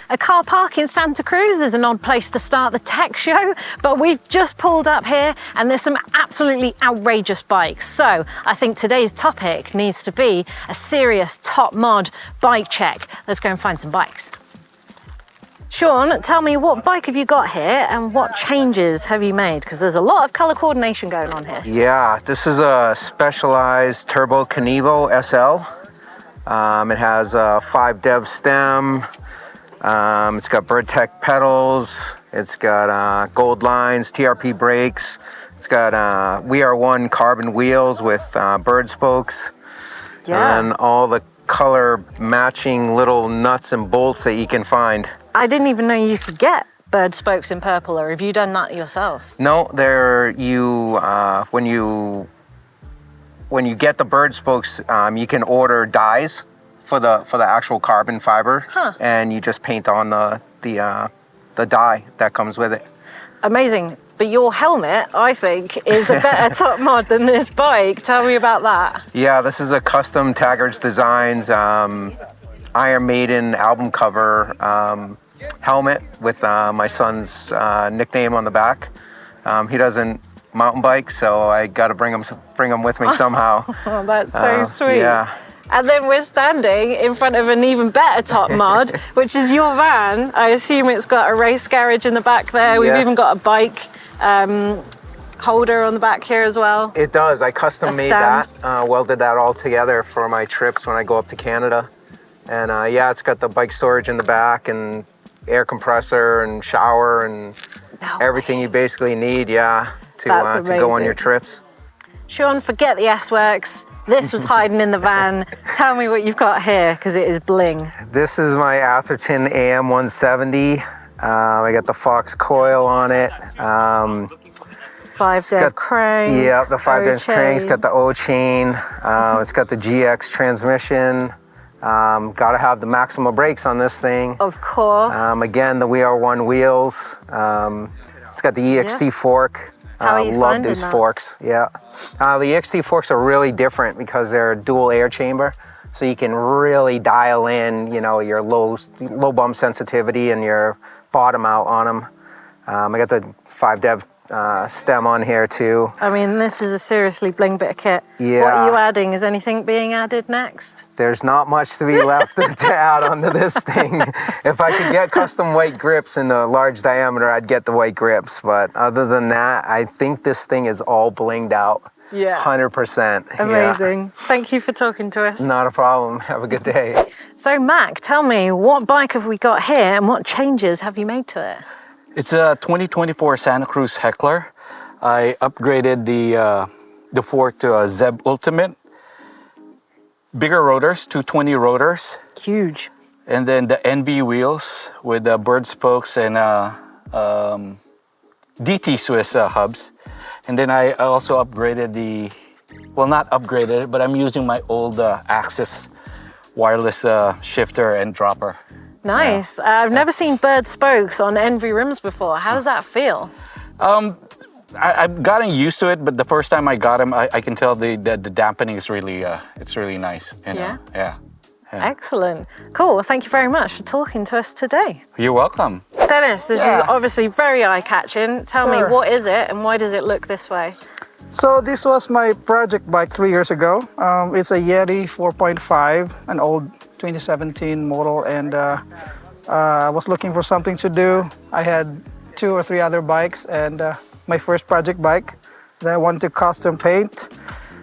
A car park in Santa Cruz is an odd place to start the tech show, but we've just pulled up here and there's some absolutely outrageous bikes. So I think today's topic needs to be a serious top mod bike check. Let's go and find some bikes. Shaun, tell me, what bike have you got here and what changes have you made? Because there's a lot of color coordination going on here. Yeah, this is a Specialized Turbo Canevo SL. It has a 5-dev stem. It's got BirdTech pedals. It's got gold lines, TRP brakes. It's got WR1 carbon wheels with bird spokes. Yeah. And all the color matching little nuts and bolts that you can find. I didn't even know you could get bird spokes in purple, or have you done that yourself? No, when you get the bird spokes, you can order dyes for the actual carbon fiber, and you just paint on the dye that comes with it. Amazing. But your helmet, I think, is a better top mod than this bike. Tell me about that. Yeah, this is a custom Taggart's Designs Iron Maiden album cover helmet with my son's nickname on the back. He doesn't mountain bike, so I got to bring him with me somehow. Oh, that's so sweet. Yeah. And then we're standing in front of an even better top mod, which is your van. I assume it's got a race garage in the back there. We've even got a bike holder on the back here as well. It does. I custom made that, welded that all together for my trips when I go up to Canada. And yeah, it's got the bike storage in the back and air compressor and shower and everything you basically need, to go on your trips. Shaun, forget the S-Works. This was hiding in the van. Tell me what you've got here, because it is bling. This is my Atherton AM170. I got the Fox coil on it. 5-dev cranks. Yeah, the 5-dev cranks. It's got the O-chain. It's got the GX transmission. Got to have the Maxima brakes on this thing. Of course. Again, the WR1 wheels. It's got the EXT fork. How are you love these forks. Yeah. The EXT forks are really different because they're dual air chamber. So you can really dial in, your low bump sensitivity and your bottom out on them. I got the 5-dev stem on here too. I mean, this is a seriously bling bit of kit. Yeah. What are you adding? Is anything being added next? There's not much to be left to add onto this thing. If I could get custom white grips in a large diameter, I'd get the white grips. But other than that, I think this thing is all blinged out. Yeah. 100%. Amazing. Yeah. Thank you for talking to us. Not a problem. Have a good day. So Mack, tell me, what bike have we got here and what changes have you made to it? It's a 2024 Santa Cruz Heckler. I upgraded the fork to a Zeb Ultimate. Bigger rotors, 220 rotors. Huge. And then the NB wheels with the bird spokes and DT Swiss hubs. And then I also upgraded not upgraded, but I'm using my old Axis wireless shifter and dropper. Nice. Yeah. I've never seen bird spokes on NV rims before. How does that feel? I've gotten used to it, but the first time I got them, I can tell the dampening is really, it's really nice. Yeah. Excellent. Cool. Well, thank you very much for talking to us today. You're welcome. Dennis, this is obviously very eye-catching. Tell me, what is it and why does it look this way? So this was my project bike 3 years ago. It's a Yeti 4.5, an old 2017 model, and I was looking for something to do. I had 2 or 3 other bikes, and my first project bike that I wanted to custom paint.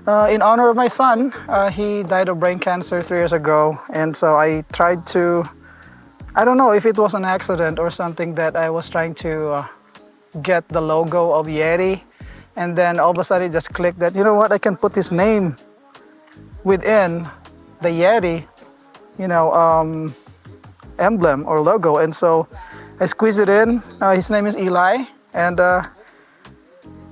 In honor of my son, he died of brain cancer 3 years ago, and so I tried to, I don't know if it was an accident or something, that I was trying to get the logo of Yeti, and then all of a sudden it just clicked that, you know what, I can put his name within the Yeti, emblem or logo. And so I squeezed it in. His name is Eli, and I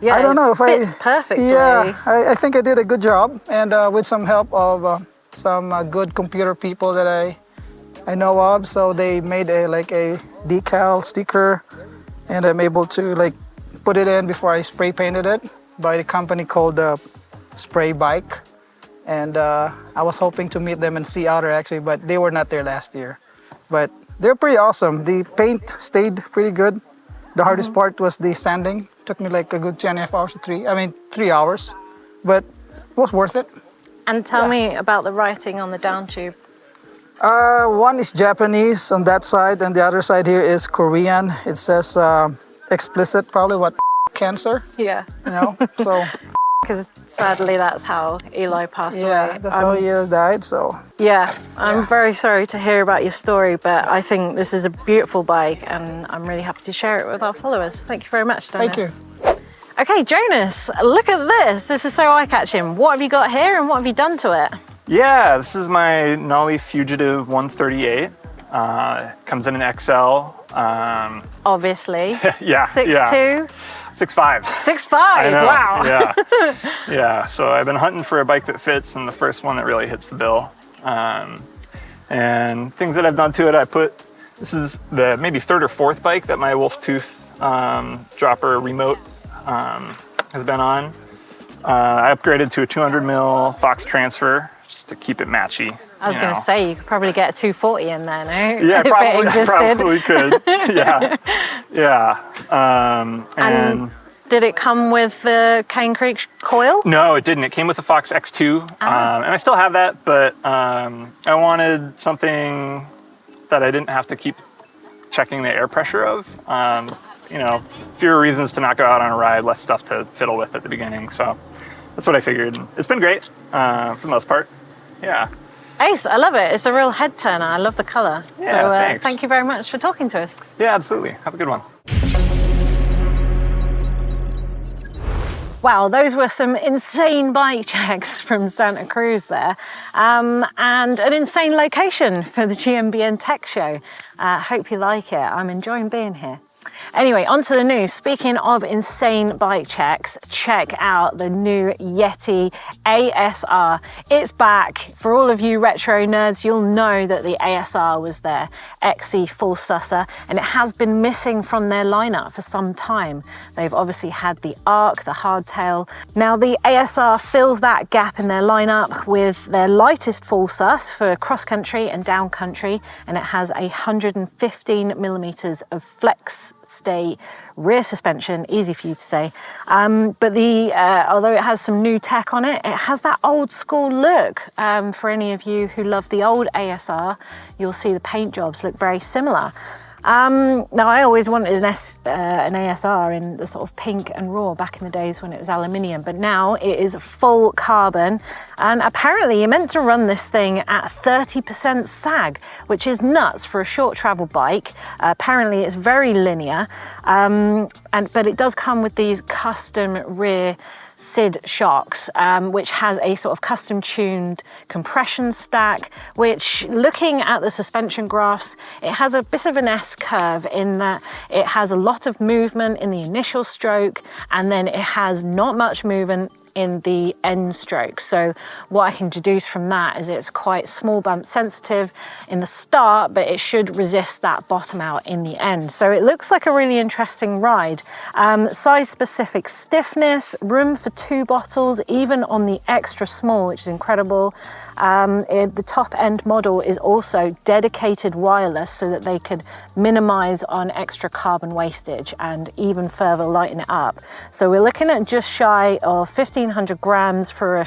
don't know if it fits perfectly. Yeah, I think I did a good job, and with some help of some good computer people that I know of. So they made a decal sticker, and I'm able to put it in before I spray painted it by the company called Spray Bike. And I was hoping to meet them in Sea Otter actually, but they were not there last year. But They're pretty awesome. The paint stayed pretty good. The hardest part was the sanding. Took me like a good 2.5 hours to 3 hours, but it was worth it. And tell me about the writing on the down tube. One is Japanese on that side, and the other side here is Korean. It says explicit, probably what cancer, Yeah. you know. So Because sadly, that's how Eli passed away. yeah, that's how he has died. So Yeah, I'm very sorry to hear about your story, but I think this is a beautiful bike and I'm really happy to share it with our followers. Thank you very much, Dennis. thank you. Okay, Jonas, look at this. This is so eye-catching. What have you got here and what have you done to it? Yeah, this is my Knolly Fugitive 138. Comes in an XL. Obviously. Yeah, 6'2", 6'5". 6'5", I know, wow. Yeah, yeah. So I've been hunting for a bike that fits, and the first one that really hits the bill. And things that I've done to it, this is the maybe third or fourth bike that my Wolf Tooth dropper remote has been on. I upgraded to a 200 mil Fox transfer just to keep it matchy. I was going to say, you could probably get a 240 in there, no? Yeah, If it probably, existed. probably could. Yeah, yeah. And did it come with the Cane Creek coil? No, it didn't. It came with the Fox X2, and I still have that, but I wanted something that I didn't have to keep checking the air pressure of. You know, fewer reasons to not go out on a ride, less stuff to fiddle with at the beginning. So that's what I figured. It's been great for the most part. Yeah. Ace, I love it. It's a real head turner. I love the colour. Yeah, so thanks. thank you very much for talking to us. Yeah, absolutely. Have a good one. Wow, those were some insane bike checks from Santa Cruz there, and an insane location for the GMBN Tech Show. Hope you like it. I'm enjoying being here. Anyway, on to the news. Speaking of insane bike checks, check out the new Yeti ASR. It's back. For all of you retro nerds, you'll know that the ASR was their XC full susser, and it has been missing from their lineup for some time. They've obviously had the Arc, the hardtail. Now the ASR fills that gap in their lineup with their lightest full sus for cross country and down country, and it has 115 millimeters of flex stay rear suspension, easy for you to say. But although it has some new tech on it, it has that old school look. For any of you who love the old ASR, you'll see the paint jobs look very similar. Now, I always wanted an ASR in the sort of pink and raw back in the days when it was aluminium, but now it is full carbon, and apparently you're meant to run this thing at 30% sag, which is nuts for a short travel bike. Apparently it's very linear, but it does come with these custom rear SID shocks, which has a sort of custom tuned compression stack, which, looking at the suspension graphs, it has a bit of an S curve in that it has a lot of movement in the initial stroke, and then it has not much movement in the end stroke. So what I can deduce from that is it's quite small bump sensitive in the start, but it should resist that bottom out in the end. So it looks like a really interesting ride. Size specific stiffness, room for 2 bottles, even on the extra small, which is incredible. The top end model is also dedicated wireless so that they could minimize on extra carbon wastage and even further lighten it up. So we're looking at just shy of 1,500 grams for a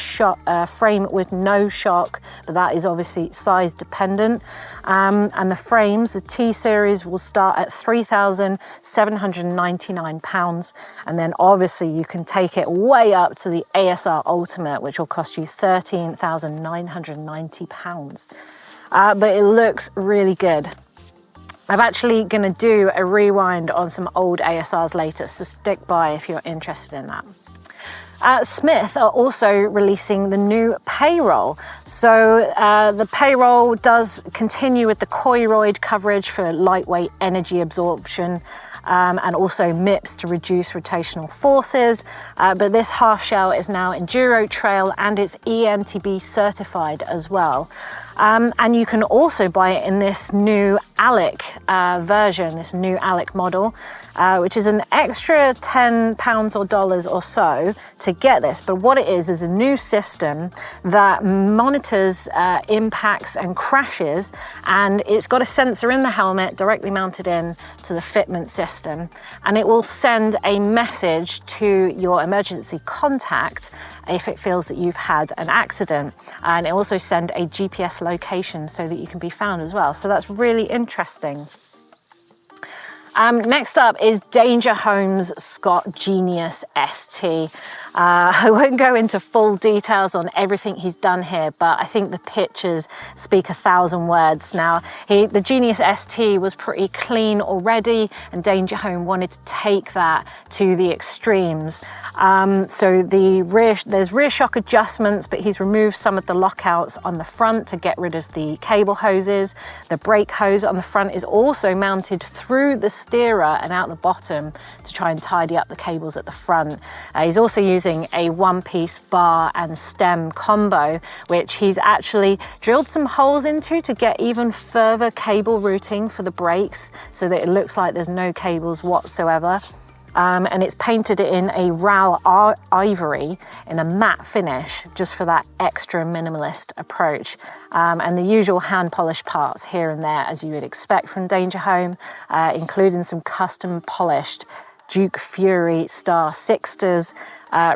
frame with no shock, but that is obviously size dependent. And the frames, the T series, will start at 3,799 pounds. And then obviously you can take it way up to the ASR Ultimate, which will cost you 13,990 pounds. But it looks really good. I'm actually going to do a rewind on some old ASRs later, so stick by if you're interested in that. Smith are also releasing the new Payroll. So the Payroll does continue with the coiroid coverage for lightweight energy absorption, and also MIPS to reduce rotational forces. But this half shell is now Enduro Trail and it's EMTB certified as well. And you can also buy it in this new ALEC version, this new ALEC model, which is an extra £10 or dollars or so to get this. But what it is a new system that monitors impacts and crashes, and it's got a sensor in the helmet directly mounted in to the fitment system, and it will send a message to your emergency contact if it feels that you've had an accident, and it also send a GPS location so that you can be found as well. So that's really interesting. Next up is Dangerholm's Scott Genius ST. I won't go into full details on everything he's done here, but I think the pictures speak 1,000 words. Now, the Genius ST was pretty clean already, and Dangerholm wanted to take that to the extremes. So there's rear shock adjustments, but he's removed some of the lockouts on the front to get rid of the cable hoses. The brake hose on the front is also mounted through the steerer and out the bottom to try and tidy up the cables at the front. He's also using a one-piece bar and stem combo, which he's actually drilled some holes into to get even further cable routing for the brakes so that it looks like there's no cables whatsoever. And it's painted in a RAL ivory in a matte finish just for that extra minimalist approach. And the usual hand polished parts here and there, as you would expect from Dangerholm, including some custom polished Duke Fury Star Sixters,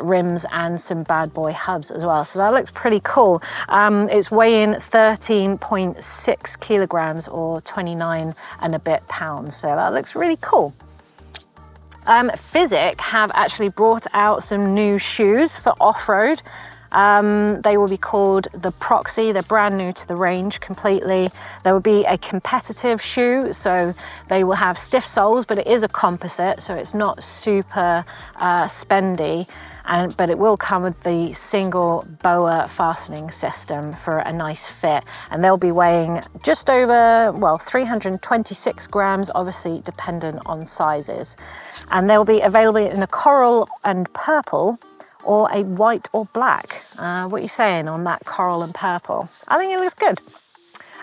rims, and some bad boy hubs as well. So that looks pretty cool. It's weighing 13.6 kilograms or 29 and a bit pounds. So that looks really cool. Physic have actually brought out some new shoes for off-road. They will be called the Proxy. They're brand new to the range completely. There will be a competitive shoe, so they will have stiff soles, but it is a composite, so it's not super spendy. But it will come with the single BOA fastening system for a nice fit. And they'll be weighing just over, 326 grams, obviously dependent on sizes. And they'll be available in a coral and purple, or a white or black. What are you saying on that coral and purple? I think it looks good.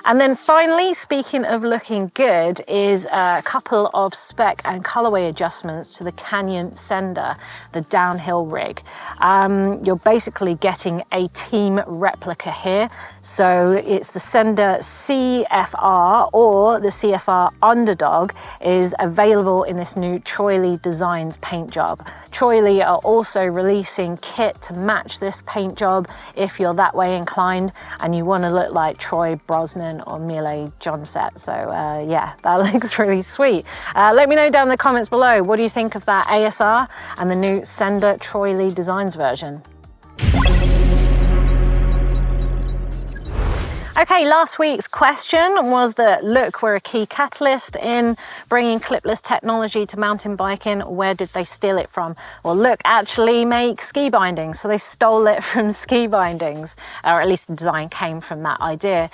And then finally, speaking of looking good, is a couple of spec and colorway adjustments to the Canyon Sender, the downhill rig. You're basically getting a team replica here. So it's the Sender CFR, or the CFR Underdog is available in this new Troy Lee Designs paint job. Troy Lee are also releasing kit to match this paint job if you're that way inclined and you want to look like Troy Brosnan or Mile Johnset. So yeah, that looks really sweet. Let me know down in the comments below, what do you think of that ASR and the new Sender Troy Lee Designs version? Okay, last week's question was that, look, we're a key catalyst in bringing clipless technology to mountain biking. Where did they steal it from? Well, look, actually make ski bindings. So they stole it from ski bindings, or at least the design came from that idea.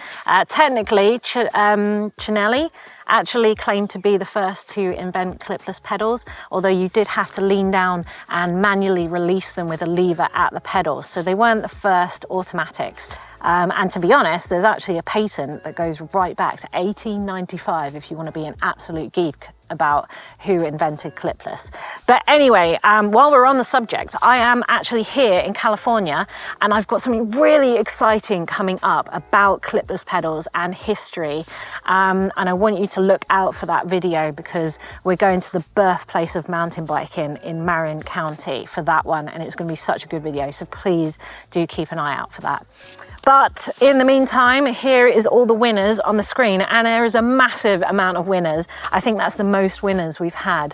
Technically, Knolly actually claimed to be the first to invent clipless pedals, although you did have to lean down and manually release them with a lever at the pedals. So they weren't the first automatics. And to be honest, there's actually a patent that goes right back to 1895 if you want to be an absolute geek about who invented clipless. But anyway, while we're on the subject, I am actually here in California, and I've got something really exciting coming up about clipless pedals and history. And I want you to look out for that video, because we're going to the birthplace of mountain biking in Marin County for that one, and it's going to be such a good video. So please do keep an eye out for that. But in the meantime, here is all the winners on the screen, and there is a massive amount of winners. I think that's the most winners we've had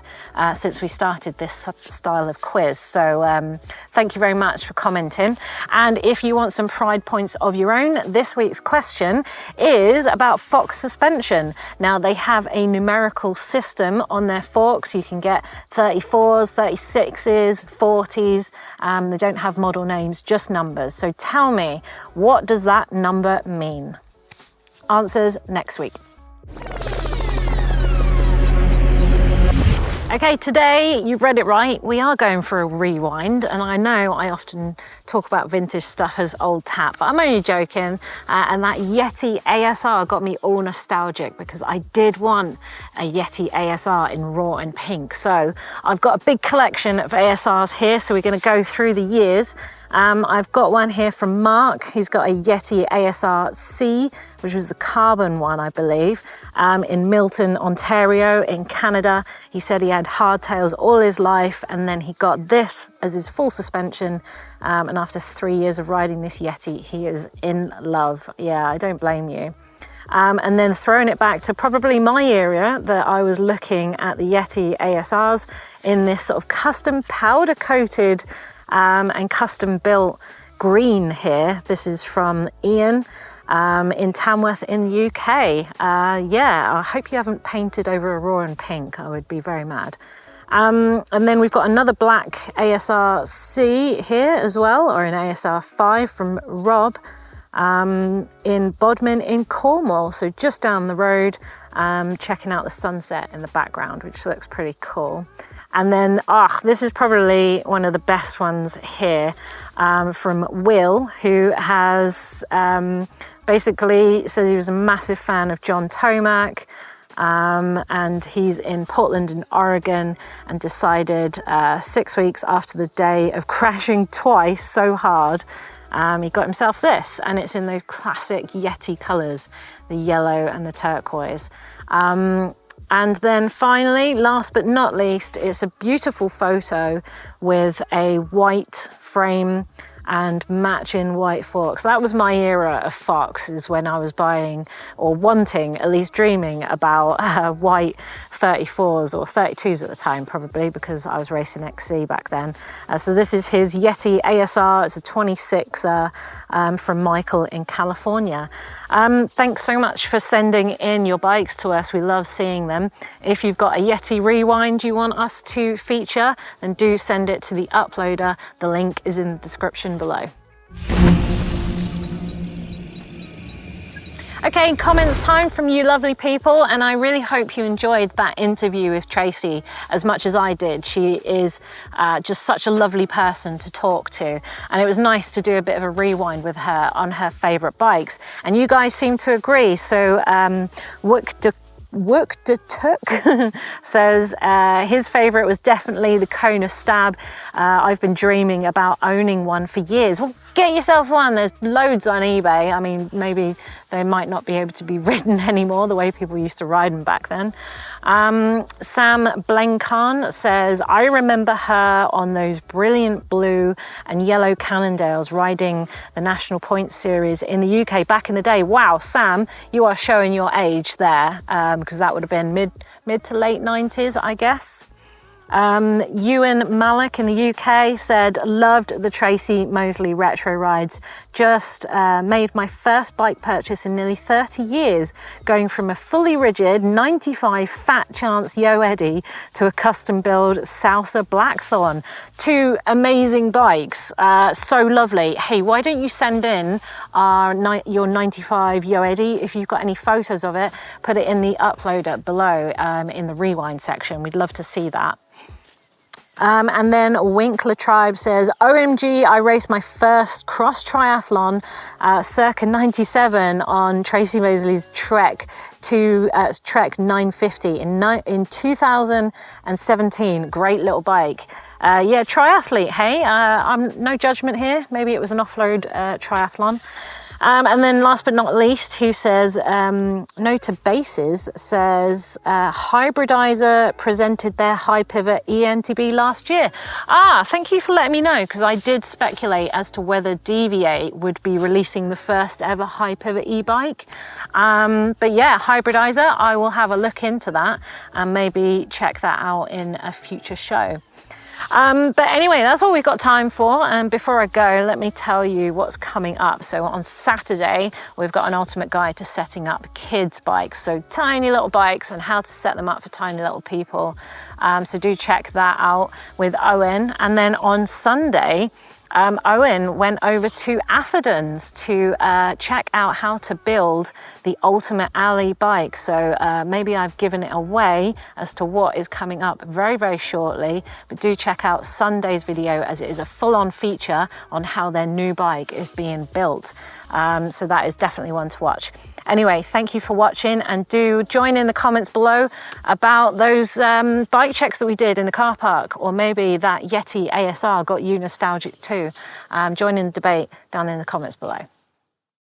since we started this style of quiz. So thank you very much for commenting. And if you want some pride points of your own, this week's question is about Fox suspension. Now, they have a numerical system on their forks. You can get 34s, 36s, 40s. They don't have model names, just numbers. So tell me, what does that number mean? Answers next week. Okay, today, you've read it right, we are going for a rewind, and I know I often talk about vintage stuff as old tap, but I'm only joking, and that Yeti ASR got me all nostalgic because I did want a Yeti ASR in raw and pink. So I've got a big collection of ASRs here, so we're going to go through the years. I've got one here from Mark. He's got a Yeti ASR C, which was the carbon one, I believe, in Milton, Ontario, in Canada. He said he had hardtails all his life, and then he got this as his full suspension. And after 3 years of riding this Yeti, he is in love. Yeah, I don't blame you. And then throwing it back to probably my area, that I was looking at the Yeti ASRs in this sort of custom powder coated and custom built green here. This is from Ian in Tamworth in the UK. Yeah, I hope you haven't painted over a raw and pink. I would be very mad. And then we've got another black ASR C here as well, or an ASR 5 from Rob in Bodmin in Cornwall, so just down the road, checking out the sunset in the background, which looks pretty cool. And then, this is probably one of the best ones here, from Will, who has basically says he was a massive fan of John Tomac, and he's in Portland in Oregon, and decided 6 weeks after the day of crashing twice so hard, he got himself this, and it's in those classic Yeti colours, the yellow and the turquoise. And then finally, last but not least, it's a beautiful photo with a white frame and matching white forks. That was my era of Foxes, when I was buying, or wanting, at least dreaming about white 34s or 32s at the time, probably, because I was racing XC back then. So this is his Yeti ASR. It's a 26er from Michael in California. Thanks so much for sending in your bikes to us. We love seeing them. If you've got a Yeti rewind you want us to feature, then do send it to the uploader. The link is in the description below. Okay, comments time from you lovely people, and I really hope you enjoyed that interview with Tracy as much as I did. She is just such a lovely person to talk to, and it was nice to do a bit of a rewind with her on her favourite bikes, and you guys seem to agree. So Work de Tuk says his favourite was definitely the Kona Stab. I've been dreaming about owning one for years. Well, get yourself one. There's loads on eBay. I mean, maybe they might not be able to be ridden anymore the way people used to ride them back then. Sam Blenkan says, I remember her on those brilliant blue and yellow Cannondales riding the National Points Series in the UK back in the day. Wow, Sam, you are showing your age there, because that would have been mid to late 90s, I guess. Ewan Malik in the UK said, loved the Tracy Moseley retro rides. Just made my first bike purchase in nearly 30 years, going from a fully rigid 95 Fat Chance Yo Eddie to a custom build Sousa Blackthorn. Two amazing bikes, so lovely. Hey, why don't you send in your 95 Yo Eddie? If you've got any photos of it, put it in the uploader below in the rewind section. We'd love to see that. And then Winkler Tribe says, OMG, I raced my first cross triathlon circa 97 on Tracy Moseley's Trek 950 in 2017. Great little bike. Yeah, triathlete, hey, I'm no judgment here. Maybe it was an offload triathlon. And then last but not least, who says, no to bases, says, Hybridizer presented their high pivot ENTB last year. Thank you for letting me know, because I did speculate as to whether DVA would be releasing the first ever high pivot e-bike. But yeah, Hybridizer, I will have a look into that and maybe check that out in a future show. But anyway, that's all we've got time for. And before I go, let me tell you what's coming up. So on Saturday, we've got an ultimate guide to setting up kids' bikes. So tiny little bikes and how to set them up for tiny little people. So do check that out with Owen. And then on Sunday, Owen went over to Atherton's to check out how to build the ultimate alley bike. So maybe I've given it away as to what is coming up very, very shortly, but do check out Sunday's video as it is a full-on feature on how their new bike is being built. So that is definitely one to watch. Anyway, thank you for watching, and do join in the comments below about those bike checks that we did in the car park, or maybe that Yeti ASR got you nostalgic too. Join in the debate down in the comments below.